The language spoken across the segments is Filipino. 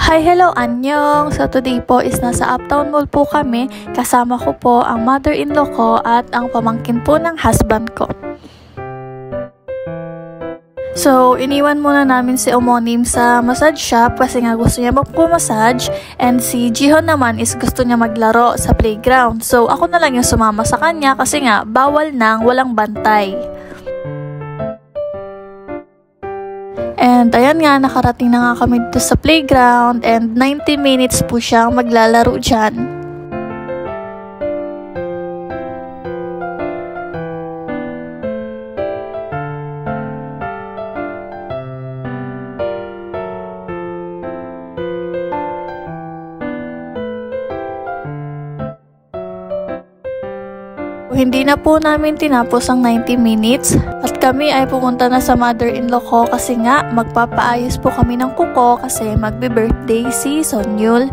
Hi, hello, annyeong! So today po is nasa Uptown Mall po kami. Kasama ko po ang mother-in-law ko at ang pamangkin po ng husband ko. So, iniwan muna namin si Omonim sa massage shop kasi nga gusto niya magpo-massage, and si Jihon naman is gusto niya maglaro sa playground. So, ako na lang yung sumama sa kanya kasi nga bawal nang walang bantay. And ayan nga, nakarating na nga kami dito sa playground and 90 minutes po siyang maglalaro dyan. Hindi na po namin tinapos ang 90 minutes at kami ay pumunta na sa mother-in-law ko kasi nga magpapaayos po kami ng kuko kasi magbe-birthday si Sonyul.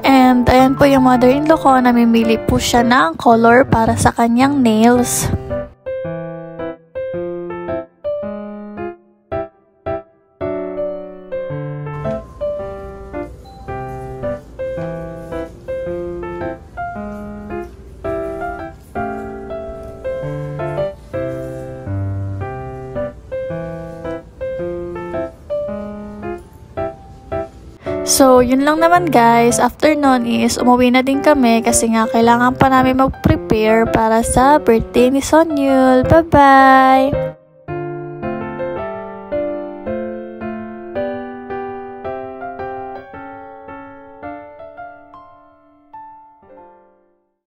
And ayan po yung mother-in-law ko, namimili po siya ng color para sa kanyang nails. So, yun lang naman guys. After nun is umuwi na din kami kasi nga kailangan pa namin mag-prepare para sa birthday ni Sonyul. Bye-bye!